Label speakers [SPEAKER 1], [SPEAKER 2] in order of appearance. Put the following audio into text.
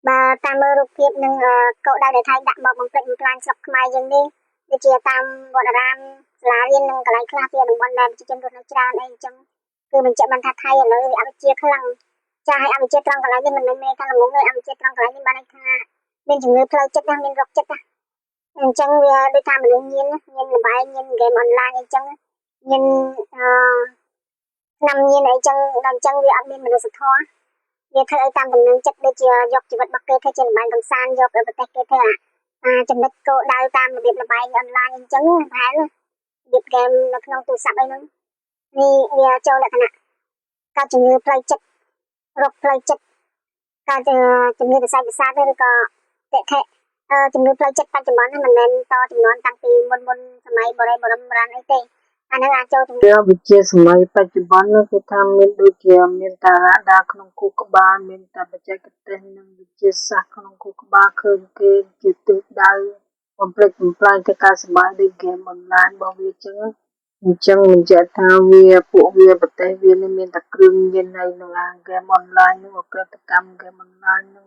[SPEAKER 1] Bà tam mơរូបភាពនឹងកោដៅដែលថៃដាក់មកបំផ្លិចបំផ្លាញស្រុកខ្មែរយើងនេះដូចជាតាមវត្តអារាមសាលារៀននិងកន្លែងខ្លះជាតំបន់ដែលប្រជាជនរស់នៅច្រើនអីអញ្ចឹងគឺបញ្ជាក់បានថាថៃឥឡូវវាអវិជ្ជាខ្លាំងចាស់ឲ្យអវិជ្ជាត្រង់កន្លែងនេះមិនមែនមានតែល្ងងទេអវិជ្ជាត្រង់កន្លែងនេះបានន័យថាមានជំងឺផ្លូវចិត្តណាមានរោគចិត្តណាអញ្ចឹងវាដូចថាមនុស្សញៀនលបែងញៀនហ្គេមអនឡាញអីចឹងញៀនឆ្នាំញៀនអីចឹងដល់អញ្ចឹងវាអត់មានមនុស្សធម៌វាធ្វើឲ្យតាមទំនឹងចិត្តដូចជាយកជីវិតរបស់គេធ្វើជាលំបែងកំសាន្តយកប្រទេសគេធ្វើចំណិតគោលដៅតាមរបៀបលបែងអនឡាញអញ្ចឹងប្រហែលរបៀបហ្គេមនៅក្នុងទូរស័ព្ទអីហ្នឹងនេះវាចូលលក្ខណៈការជំងឺផ្លូវចិត្តរោគផ្លូវចិត្តការជំងឺប្រសាទប្រសាទឬក៏តិថិជំងឺផ្លូវចិត្តបច្ចុប្បន្នហ្នឹងមិនមែនតចំនួនតាំងពីមុនសម័យបរិបរមរានអីទេអាហ្នឹងអាចចូលជំងឺវិជាសម័យបច្ចុប្បន្ននោះគឺថាមានដូចជាមានតារាដាក្នុងគូក្បាលមានតែបច្ចេកទេសនិងវិទ្យាសាស្ត្រក្នុងគូក្បាលឃើញគេជាទិសដៅបំផ្លិចបំផ្លាញទៅការសម្បាយដូចហ្គេមអនឡាញរបស់វាចឹងអញ្ចឹងបញ្ជាក់ថាពួកវាប្រទេសវាមានតែគ្រឿងញៀនហើយនឹងហ្គេមអនឡាញនឹងអក្រិតកម្មហ្គេមអនឡាញនឹង